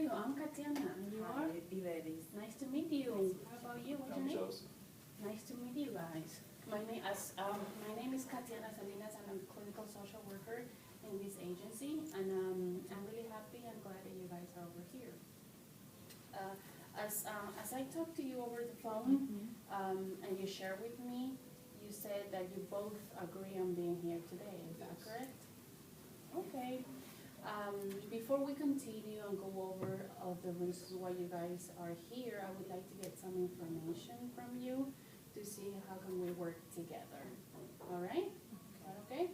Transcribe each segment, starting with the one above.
you? I'm Katiana. And you are? Iberis. Nice to meet you. How about you? What's your I'm name? Joseph. Nice to meet you guys. My name is Katiana Salinas, and I'm a clinical social worker in this agency, and I'm really happy and glad that you guys are over here. As I talked to you over the phone, and you shared with me, you said that you both agree on being here today. Is that Yes. correct? Okay. Before we continue and go over of the reasons why you guys are here, I would like to get some information from you to see how can we work together. All right? Is that okay?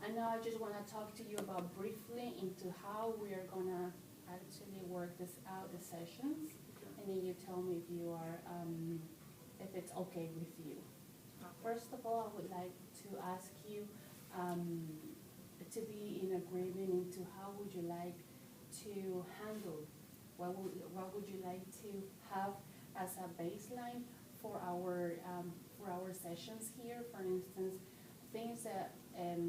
And now I just want to talk to you about briefly into how we are gonna actually work this out, the sessions, and then you tell me if you are, if it's okay with you. First of all, I would like to ask you, to be in agreement into how would you like to handle, what would you like to have as a baseline for our sessions here? For instance, things that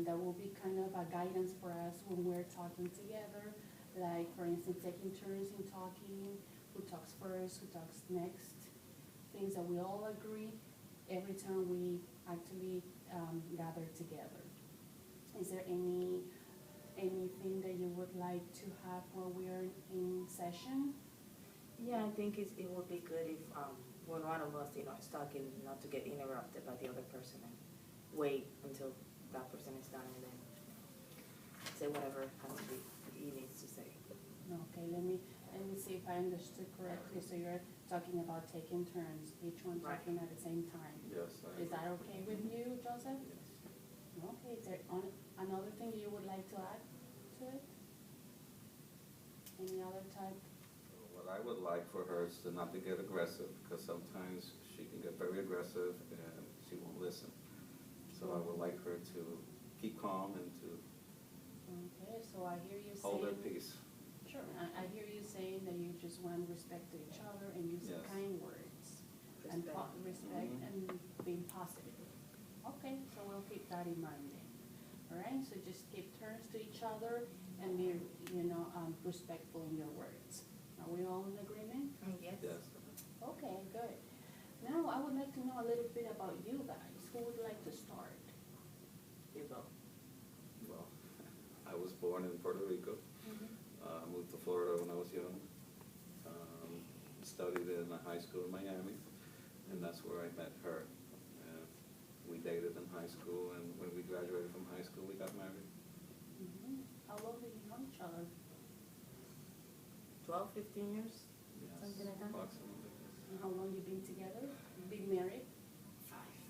will be kind of a guidance for us when we're talking together, like for instance, taking turns in talking, who talks first, who talks next, things that we all agree every time we actually gather together. Is there anything that you would like to have while we are in session? Yeah, I think it would be good if when one of us, is talking, not to get interrupted by the other person and wait until that person is done and then say whatever has to be he needs to say. Okay, let me see if I understood correctly. So you're talking about taking turns, each one Right. talking at the same time. Yes. Is that okay with you, Joseph? Yes. Okay, is there another thing you would like to add to it? Any other type? What I would like for her is to not to get aggressive, because sometimes she can get very aggressive and she won't listen. So I would like her to keep calm and to Okay, so I hear you hold her saying. peace. Sure, I hear you saying that you just want respect to each other and use Yes. kind words. And respect Mhm. and being positive. Okay, so we'll keep that in mind then. All right, so just give turns to each other and be, respectful in your words. Are we all in agreement? Yes. Yes. Okay, good. Now, I would like to know a little bit about you guys. Who would like to start? You go. Well, I was born in Puerto Rico. Moved to Florida when I was young. Studied in a high school in Miami, and that's where I met her. We dated in high school, and when we graduated from high school, we got married. How long did you know each other? 12, 15 years? Yes, Something like that? approximately. And how long you been together? Been married?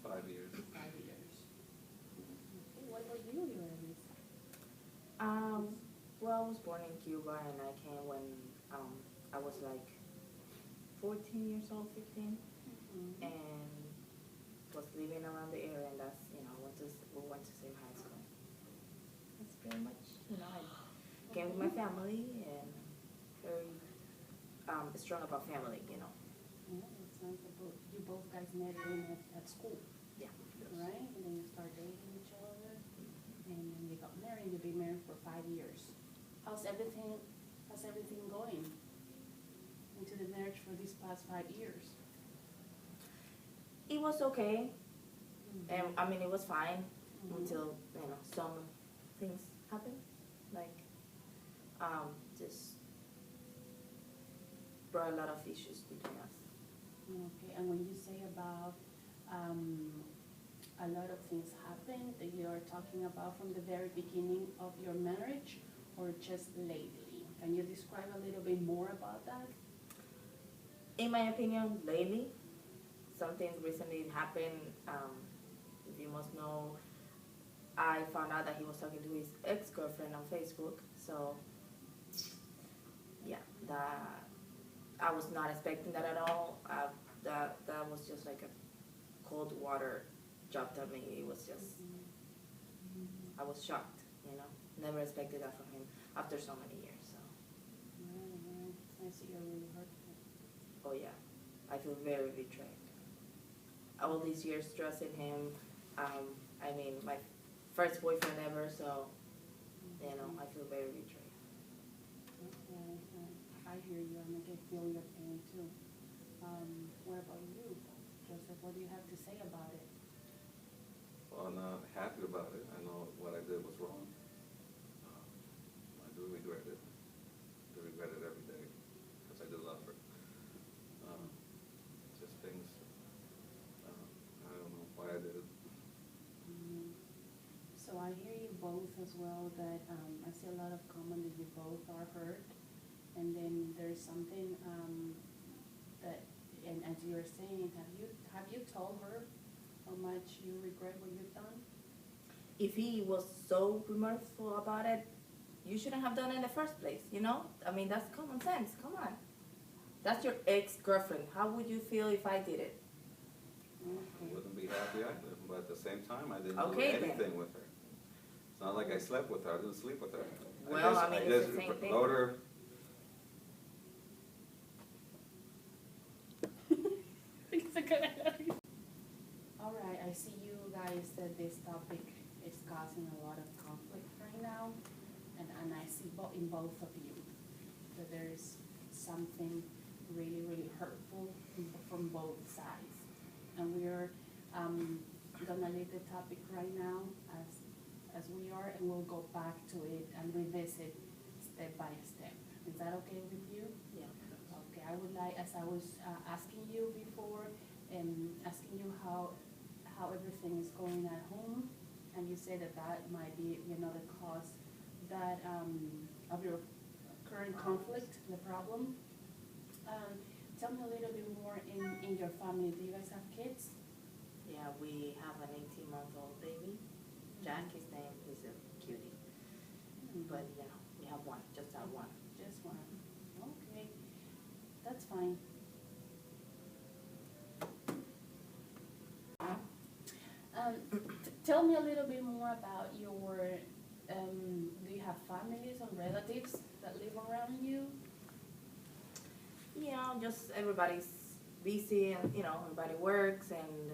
5 years. 5 years. Okay, what about you, Iris? Well, I was born in Cuba and I came when I was like 14 years old, 15, and was living around the area, and that's, we went to same high school. That's pretty much, I came with my family and very strong about family, Yeah, it sounds like you both guys met at school, Yeah. right? And then you start dating each other, and then you got married. You've been married for 5 years. How's everything going into the marriage for these past 5 years? It was okay, and it was fine until, some things happened, like, just brought a lot of issues between us. Okay, and when you say about a lot of things happened, that you are talking about from the very beginning of your marriage or just lately? Can you describe a little bit more about that? In my opinion, lately, something recently happened. If you must know, I found out that he was talking to his ex-girlfriend on Facebook. So, yeah, that I was not expecting that at all. That was just like a cold water dropped on me. It was just, I was shocked. Never expected that from him after so many years. So. Right. I see you're really hurtful. Oh yeah, I feel very betrayed. All these years trusting him, my first boyfriend ever, so, I feel very betrayed. Okay. I hear you, and I can feel your pain too. What about you, Joseph? What do you have to say about it? Well, I'm not happy about it. I know what I did was wrong. I do regret it. I do regret it every day because I do love her. Just things, I don't know why I did it. So I hear you both as well, that I see a lot of comment that you both are hurt, and then there's something that, and as you're saying, have you told her how much you regret what you've done? If he was so remorseful about it, you shouldn't have done it in the first place, you know? I mean, that's common sense, come on. That's your ex-girlfriend. How would you feel if I did it? I wouldn't be happy either, but at the same time, I didn't do Okay, then. anything with her. It's not like I slept with her. I didn't sleep with her. Well, I mean, it's the same thing. Wrote her. All right, I see you guys that this topic is causing a lot of conflict right now, and I see in both of you that there's something really, really hurtful from both sides. And we're gonna leave the topic right now as we are, and we'll go back to it and revisit step by step. Is that okay with you? Yeah. Okay, I would like, as I was asking you before, and asking you how everything is going at home, and you say that might be, the cause that of your current conflict, the problem. Tell me a little bit more in your family. Do you guys have kids? Yeah, we have an 18-month-old baby. Jack, his name is a cutie. But yeah, we have one, just that one. Just one. Okay, that's fine. Tell me a little bit more about your, do you have families or relatives that live around you? Yeah, just everybody's busy and, everybody works and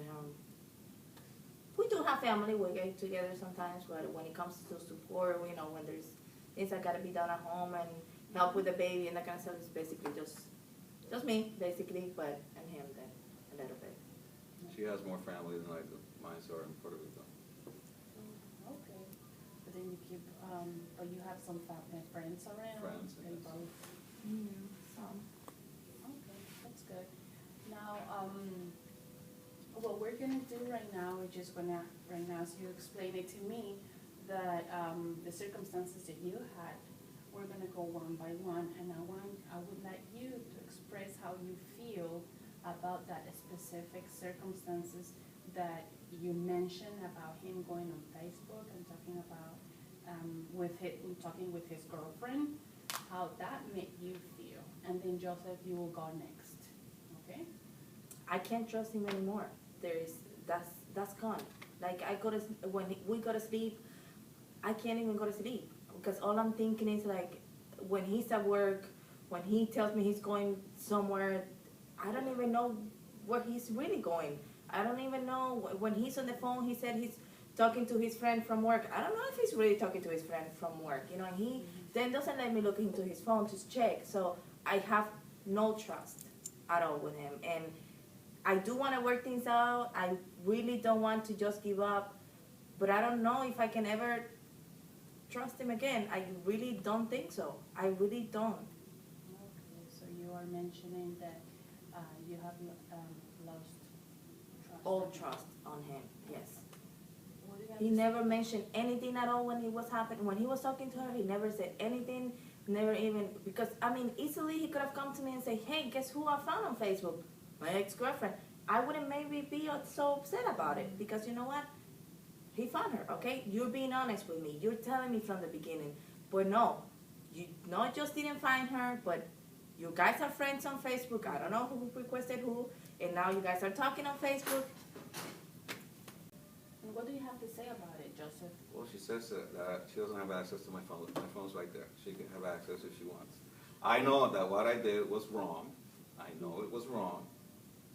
we do have family. We get together sometimes, but when it comes to support, when there's things that gotta be done at home and help with the baby and that kind of stuff, it's basically just me, basically, and him then a little bit. She has more family than I do. Mine's are in Puerto Rico. Okay, but then you keep, but you have some friends around? Friends, They yes. both. Some. Okay, that's good. Now, what we're gonna do right now, we're just gonna, right now, so you explain it to me, that the circumstances that you had, we're gonna go one by one, and I would like you to express how you feel about that specific circumstances that you mentioned about him going on Facebook and talking about talking with his girlfriend, how that made you feel, and then Joseph, you will go next, okay? I can't trust him anymore. That's gone. Like when we go to sleep, I can't even go to sleep because all I'm thinking is like when he's at work, when he tells me he's going somewhere, I don't even know where he's really going. I don't even know when he's on the phone. He said he's talking to his friend from work. I don't know if he's really talking to his friend from work. And he then doesn't let me look into his phone to check. So I have no trust at all with him. And I do want to work things out. I really don't want to just give up. But I don't know if I can ever trust him again. I really don't think so. I really don't. Okay, so you are mentioning that you have lost trust. All trust on him, yes. What do you have He to say? never mentioned anything at all when he was happening. When he was talking to her, he never said anything. Never even, because, easily he could have come to me and say, hey, guess who I found on Facebook? My ex-girlfriend. I wouldn't maybe be so upset about it because you know what? He found her, okay? You're being honest with me. You're telling me from the beginning. But no, you not just didn't find her, but you guys are friends on Facebook. I don't know who requested who. And now you guys are talking on Facebook. And what do you have to say about it, Joseph? Well, she says that she doesn't have access to my phone. My phone's right there. She can have access if she wants. I know that what I did was wrong. I know it was wrong.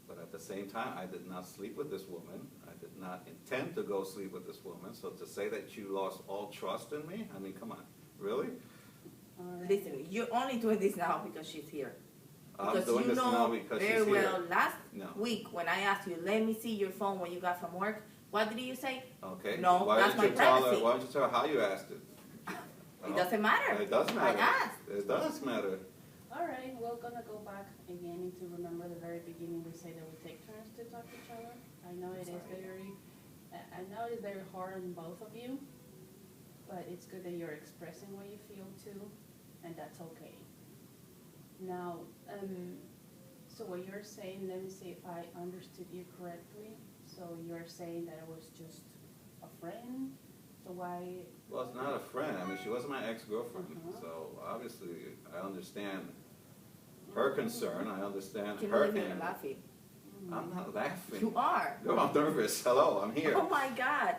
But at the same time, I did not sleep with this woman. I did not intend to go sleep with this woman. So to say that you lost all trust in me, come on, really? Alright. Listen, you're only doing this now because she's here. I'm Because doing you this now know because very she's here. well, last No. week when I asked you, let me see your phone when you got from work, what did you say? Okay. No, Why that's don't you my tell her? privacy. Why don't you tell her how you asked it? It doesn't matter. It does matter. I asked. It does matter. Alright, we're gonna go back again to remember the very beginning, we say that we take turns to talk to each other. I know it is Sorry. very, I know it's very hard on both of you, but it's good that you're expressing what you feel too, and that's okay. Now, so what you're saying, let me see if I understood you correctly. So you're saying that it was just a friend, so why? Well, it's not a friend. I mean, she wasn't my ex-girlfriend. Uh-huh. So obviously, I understand her concern. I understand Can you her leave me pain. laughing? I'm not laughing. You are. No, I'm nervous. Hello, I'm here. Oh my God.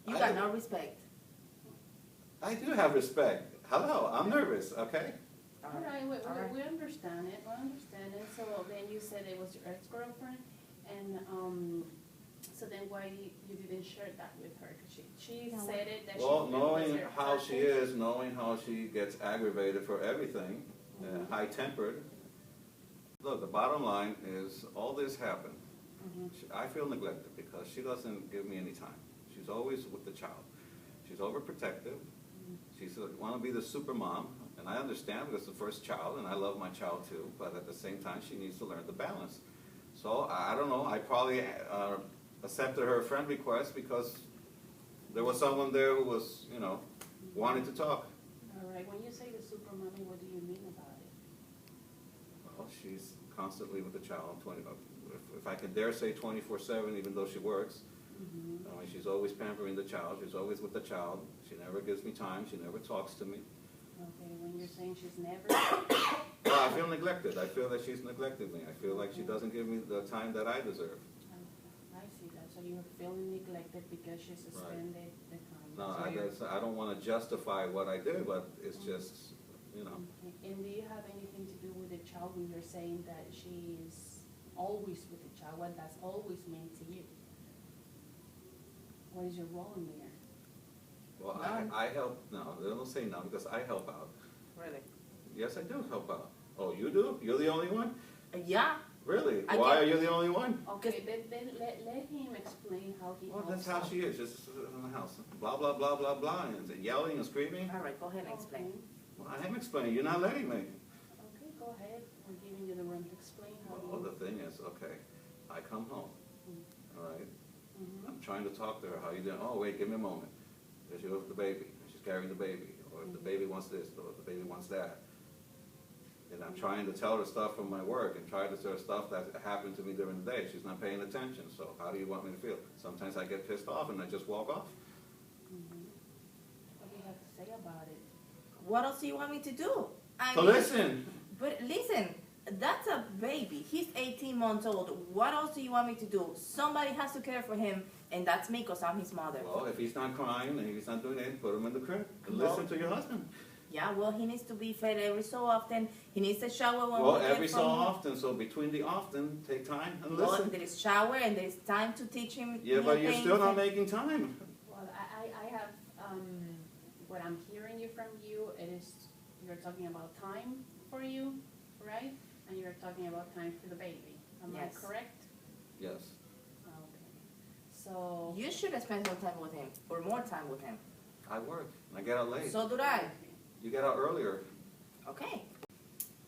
You I got do- no respect. I do have respect. Hello, I'm nervous, okay? All right, All right. we understand it, we understand it. So then you said it was your ex-girlfriend, and, so then why you didn't share that with her? 'Cause she No. said it that she. Well, it was knowing her how she husband. is, knowing how she gets aggravated for everything, Mhm. high-tempered. Look, the bottom line is, all this happened. Mhm. I feel neglected because she doesn't give me any time. She's always with the child. She's overprotective. She's want to be the super mom, and I understand because it's the first child, and I love my child too. But at the same time, she needs to learn the balance. So I don't know. I probably accepted her friend request because there was someone there who was, wanting to talk. All right, when you say the super mommy, what do you mean about it? Well, she's constantly with the child. If I can dare say 24/7, even though she works. Mhm. I mean, she's always pampering the child. She's always with the child. She never gives me time. She never talks to me. Okay, when you're saying she's never, Well, I feel neglected. I feel that she's neglected me. I feel like she doesn't give me the time that I deserve. I see that, so you're feeling neglected because she suspended the time. No, So you're- I don't want to justify what I did, but it's just, Okay. And do you have anything to do with the child when you're saying that she is always with the child? What does always mean to you? What is your role in there? Well, None. I help, no, they don't say no, because I help out. Really? Yes, I do help out. Oh, you do? You're the only one? Yeah. Really? I Why get- are you the only one? Okay, then let him explain how he Well, helps that's how out. she is, just in the house. Blah, blah, blah, blah, blah, and yelling and screaming. All right, go ahead and explain. Okay. Well, I am explaining, you're not letting me. Okay, go ahead, we're giving you the room to explain how Well, you. the thing is, okay, I come home, all right? Mhm. I'm trying to talk to her, how you doing? Oh, wait, give me a moment. There she goes with the baby, and she's carrying the baby, or if the baby wants this, or if the baby wants that. And I'm trying to tell her stuff from my work, and trying to tell her stuff that happened to me during the day. She's not paying attention, so how do you want me to feel? Sometimes I get pissed off and I just walk off. Mhm. What do you have to say about it? What else do you want me to do? So listen, But listen, that's a baby. He's 18 months old. What else do you want me to do? Somebody has to care for him, and that's me because I'm his mother. well, if he's not crying and he's not doing anything, put him in the crib and Well- listen to your husband. Yeah, well, he needs to be fed every so often. He needs a shower when Well, we get every so from- often, so between the often, take time and Well, listen. there is shower and there is time to teach him. Yeah, new but you're things still not and- making time. Well, I have, what I'm hearing you from you, it is, you're talking about time for you, right? And you're talking about time for the baby, am I Yes. correct? Yes. Okay, so. You should spend more time with him, or more time with him. I work. I get out late. So do I. Okay. You get out earlier. Okay.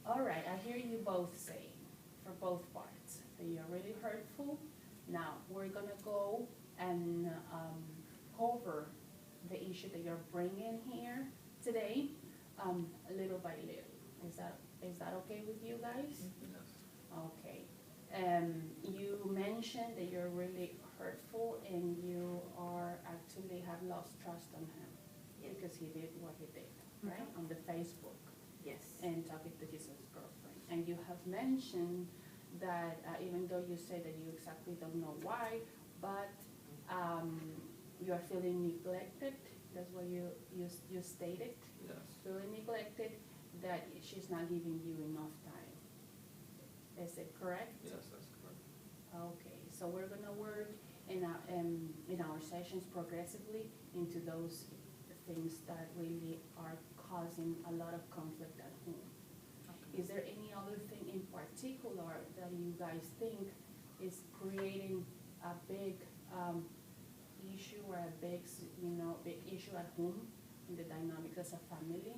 All right, I hear you both saying, for both parts, that you're really hurtful. Now, we're gonna go and cover the issue that you're bringing here today, little by little. Is that okay with you guys? Yes. Okay. You mentioned that you're really hurtful and you are actually have lost trust on him because he did what he did, right, on the Facebook Yes. and talking to his girlfriend. And you have mentioned that even though you say that you exactly don't know why, but you are feeling neglected. That's what you stated. Yes. Feeling neglected, that she's not giving you enough time. Is it correct? Yes, that's correct. Okay, so we're gonna work in our sessions progressively into those things that really are causing a lot of conflict at home. Is there any other thing in particular that you guys think is creating a big issue or a big, big issue at home in the dynamics as a family?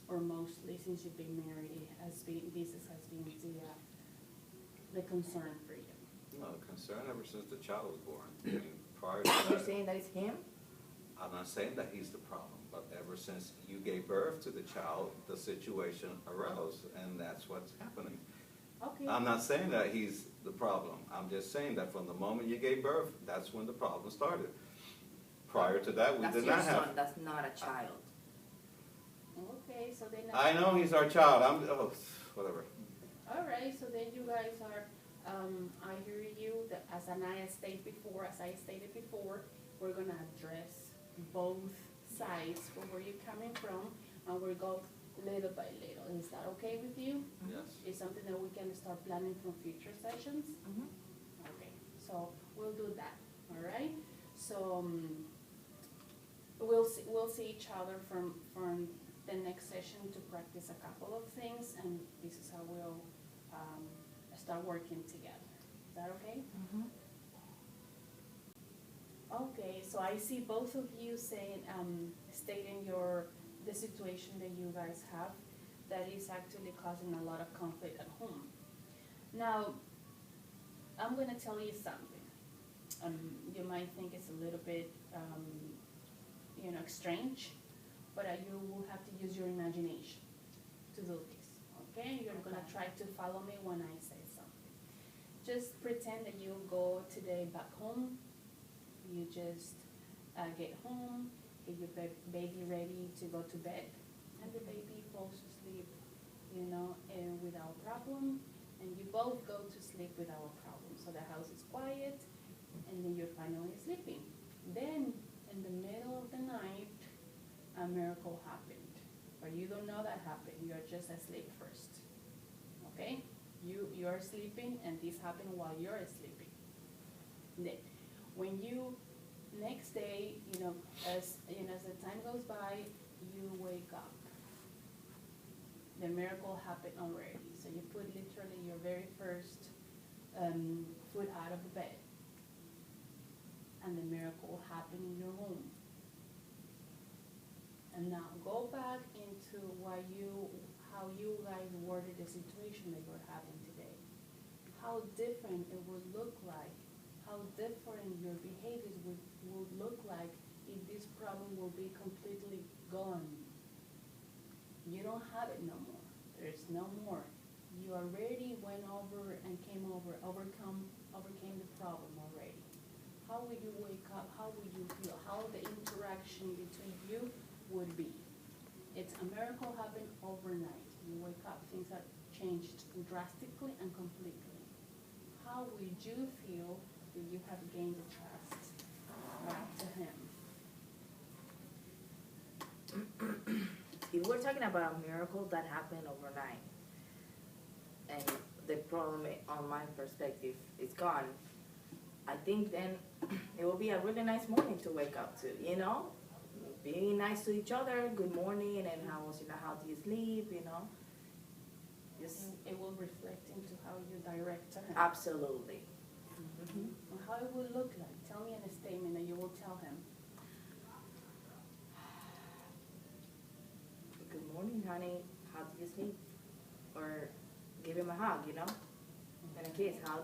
Or mostly since you've been married, this has been the concern for you? No, concern ever since the child was born. I mean, prior to You're that, saying that it's him? I'm not saying that he's the problem, but ever since you gave birth to the child, the situation arose, and that's what's happening. Okay. I'm not saying that he's the problem. I'm just saying that from the moment you gave birth, that's when the problem started. Prior to that, we That's did your not son, have. that's not a child. Okay, so then. I know he's our child. Whatever. All right, so then you guys are, I hear you, that as I stated before, we're gonna address both sides from where you're coming from, and we'll go little by little. Is that okay with you? Yes. Is something that we can start planning for future sessions? Mhm. Okay, so we'll do that, all right? So, we'll see each other from the next session to practice a couple of things, and this is how we'll, start working together. Is that okay? Mhm. Okay, so I see both of you saying, stating the situation that you guys have that is actually causing a lot of conflict at home. Now, I'm gonna tell you something. You might think it's a little bit, strange, but you will have to use your imagination to do this, okay? You're gonna try to follow me when I say something. Just pretend that you go today back home. You just get home, get your baby ready to go to bed, and the baby falls asleep, and without problem, and you both go to sleep without a problem. So the house is quiet, and then you're finally sleeping. Then, in the middle of the night, a miracle happened, but you don't know that happened. You're just asleep first, okay? You're sleeping, and this happened while you're sleeping. Then, when you, next day, as the time goes by, you wake up. The miracle happened already. So you put literally your very first foot out of the bed, and the miracle happened in your home. And now go back into how you guys worded the situation that you're having today. How different it would look like, how different your behaviors would look like if this problem will be completely gone. You don't have it no more. There's no more. You already went over and overcame the problem already. How will you wake up? How will you feel? How the interaction between you would be? It's a miracle happened overnight. You wake up, things have changed drastically and completely. How would you feel that you have gained the trust back to him? If we're talking about a miracle that happened overnight, and the problem on my perspective is gone, I think then it will be a really nice morning to wake up to, being nice to each other, good morning, and how do you sleep, Just It will reflect into how you direct to him. absolutely. Mhm. Well, how it will look like. Tell me in a statement that you will tell him. Good morning, honey, how do you sleep? Or give him a hug, and a kiss. How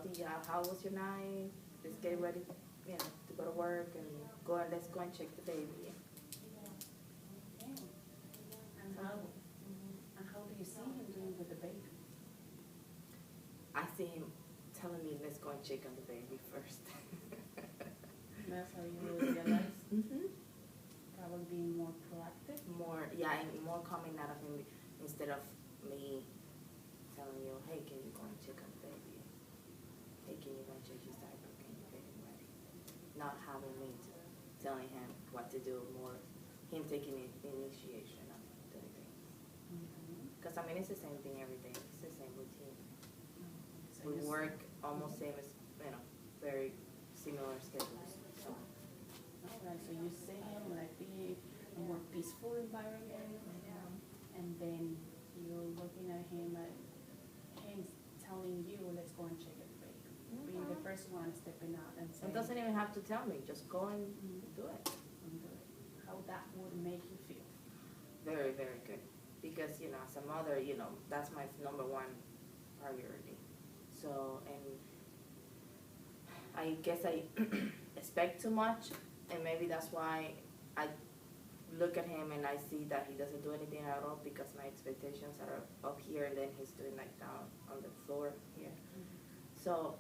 was your night? Just get ready, to go to work and let's go and check the baby. Okay. And how do you see him doing with the baby? I see him telling me, let's go and check on the baby first. That's how you will realize. Mm-hmm. Probably being more proactive. And more coming out of him instead of me telling you, hey, can you go and check on the baby? Hey, can you go and check his diaper? Can you get him ready? Not having me telling him what to do, more him taking the initiation of doing things. Because it's the same thing every day. It's the same routine. So We you work almost same as, very similar schedules. So Alright, so you see him like be a more peaceful environment. And then you're looking at him telling you, let's go and check it for you. Being the first one stepping out and saying. It doesn't even have to tell me, just go and do it. How that would make you feel. Very, very good. Because, as a mother, that's my number one priority. So, and I guess I expect too much, and maybe that's why I look at him and I see that he doesn't do anything at all, because my expectations are up here and then he's doing like down on the floor here. So,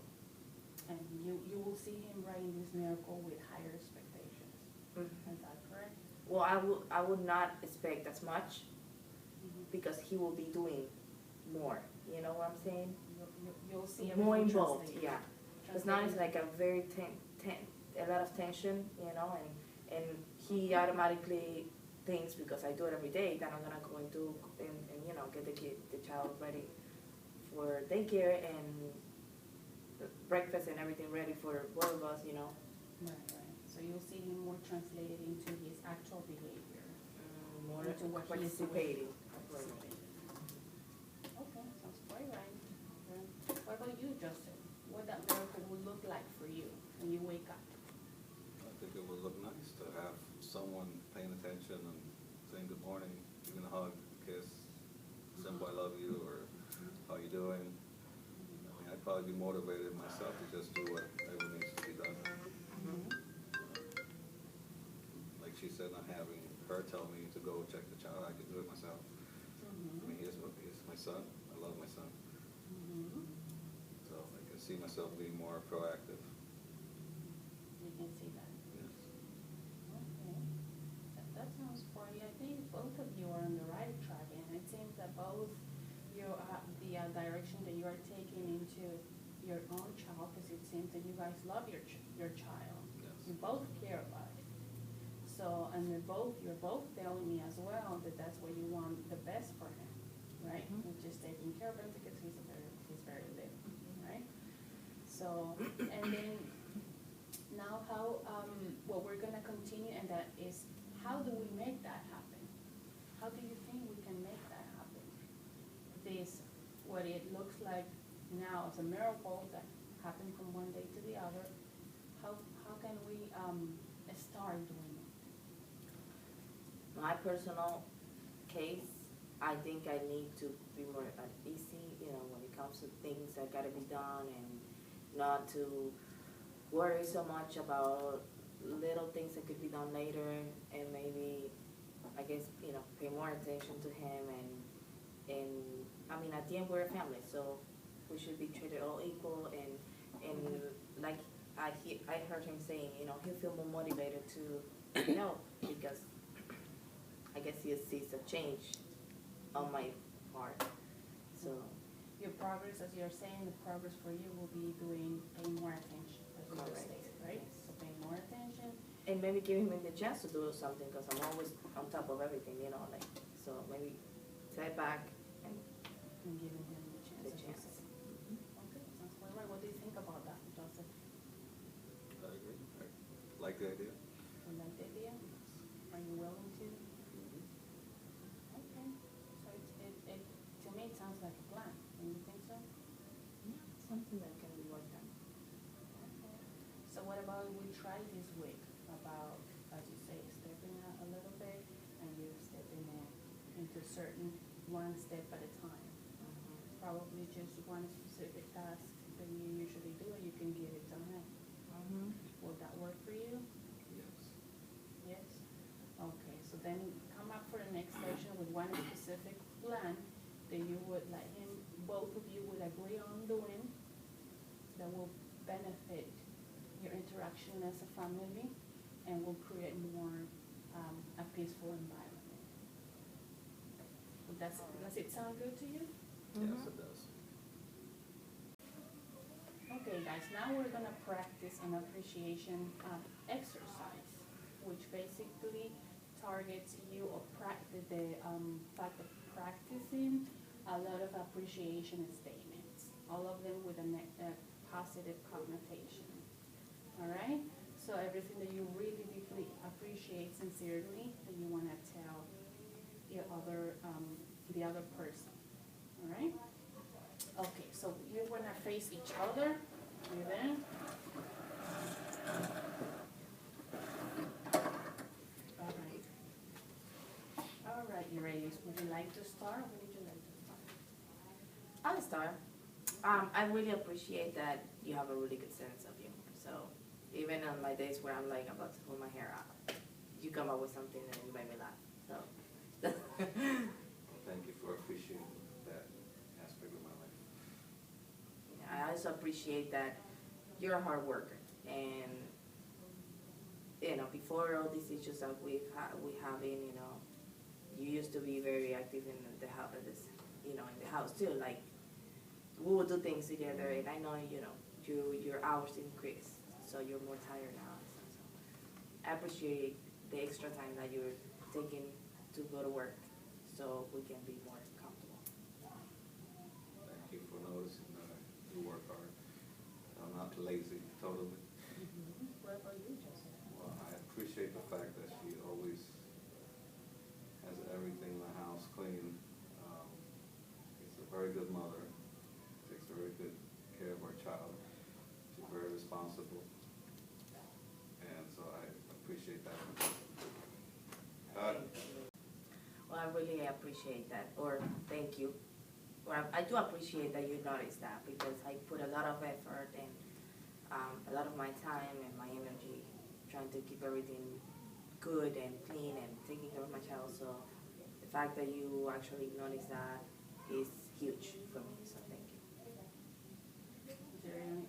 and you will see him writing this miracle with higher expectations. Is that correct? Well, I would not expect as much, because he will be doing more. You know what I'm saying? You'll see more everything involved. translated. Yeah, because now it's like a very a lot of tension, and he automatically thinks, because I do it every day, that I'm gonna go and do and get the child ready for daycare and breakfast and everything ready for both of us. Right. So you'll see him more translated into his actual behavior. More Into what he is doing. participating. Okay, sounds quite right. What about you, Justin? What that miracle would look like for you when you wake up? I think it would look nice to have someone paying attention and saying good morning, giving a hug, a kiss, simple I love you, or how you doing. I mean, I'd probably be motivated myself to just do whatever needs to be done. Like she said, not having her tell me to go check the child, I could do it myself. I mean, he's my son. I love my son. So I can see myself being more proactive. You can see that. Yes. Okay. That sounds great. I think both of you are on the right track, and it seems that both the direction that you are taking into your own child, because it seems that you guys love your child. Yes. You both care about it. So, and you're both telling me as well that that's what you want the best for him, right? Which is taking care of him, because he's very little, right? So, and then now what we're gonna continue, and that is, how do we make that happen? How do you think we can make that happen? What it looks like now as a miracle that happened from one day to the other, how can we start doing it? My personal case, I think I need to be more easy, when it comes to things that gotta be done, and not to worry so much about little things that could be done later, and maybe, I guess, pay more attention to him, and I mean, at the end, we're a family, so we should be treated all equal, and like I heard him saying, he'll feel more motivated to help, because I guess he sees a change on my part. So Your progress, as you're saying, the progress for you will be paying more attention, as you just Correct. stated, right? So paying more attention. and maybe giving him the chance to do something, because I'm always on top of everything, so maybe step back and And giving him the chance. the as you chance. say. Okay, sounds quite right. What do you think about that, Joseph? I agree. I like the idea. You like the idea? Are you willing to? Okay, so to me, it sounds like a plan. Don't you think so? Something that can be worked on. Okay. So what about we try this week about, as you say, stepping out a little bit, and you're stepping into certain one step at a time. Probably just one specific task that you usually do, and you can give it to him. Will that work for you? Yes. Yes? Okay, so then come up for the next session with one specific plan that you would let him, both of you would agree on doing, that will benefit your interaction as a family, and will create more, a peaceful environment. Does it sound good to you? Yes, it does. Okay, guys, now we're gonna practice an appreciation exercise, which basically targets you or the fact of practicing a lot of appreciation statements, all of them with a positive connotation. All right? So everything that you really deeply appreciate sincerely, that you wanna tell the other person, all right? Okay, so you wanna face each other, you there? All right, you ladies, would you like to start, or would you like to start? I'll start. I really appreciate that you have a really good sense of humor. So even on my days where I'm like about to pull my hair out, you come up with something and you make me laugh. So Thank you for appreciating that aspect of my life. I also appreciate that you're a hard worker, and before all these issues that we having, you used to be very active in the house, in the house too. Like we would do things together, and I know your hours increase, so you're more tired now. So I appreciate the extra time that you're taking to go to work, so we can be more comfortable. Thank you for noticing that I do work hard. I'm not lazy, totally. What about you, Joseph? Well, I appreciate the fact that she always has everything in the house clean. She's a very good mother, takes very good care of our child. She's very responsible, and so I appreciate that. Well, I really appreciate that, or thank you. Or I do appreciate that you noticed that, because I put a lot of effort and a lot of my time and my energy trying to keep everything good and clean and taking care of my child. So the fact that you actually noticed that is huge for me, so thank you. Is there any,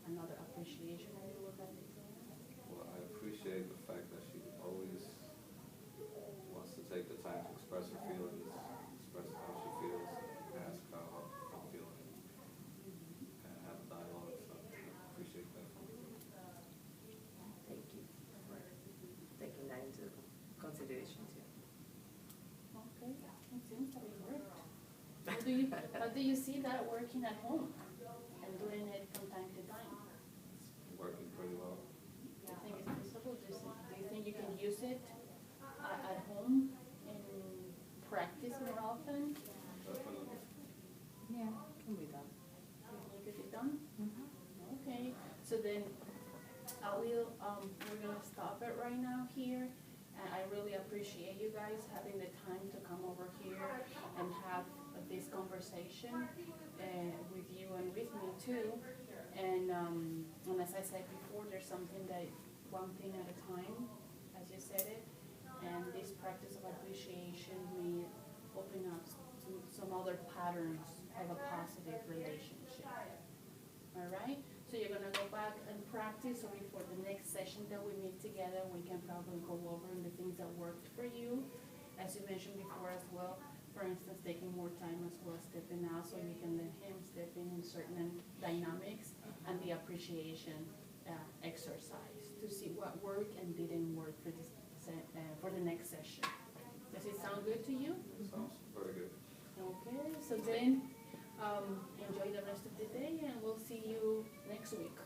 another appreciation that you would like to say? Well, I appreciate the fact that she always wants to take the time to express her feelings, express how she feels, ask how I'm feeling, and have a dialogue. So I appreciate that. Thank you for taking that into consideration too. Okay, it seems that it worked. How do you see that working at home and doing it from time to time? It's working pretty well. Do you think it's feasible? Do you think you can use it at home and practice more often? Definitely. Yeah, can be done. You could be done? Okay, so then I will, we're gonna stop it right now here. And I really appreciate you guys having the time to come over here and have this conversation with you and with me too. And as I said before, there's something that, one thing at a time, as you said it. And this practice of appreciation may open up some other patterns of a positive relationship. All right? So you're gonna go back and practice, so before the next session that we meet together, we can probably go over the things that worked for you. As you mentioned before as well, for instance, taking more time as well, stepping out, so you can let him step in certain dynamics, and the appreciation exercise to see what worked and didn't work for this for the next session. Does it sound good to you? Sounds very good. Okay, so then enjoy the rest of the day, and we'll see you next week.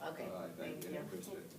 Okay, All right, thank thank you. you. Appreciate it.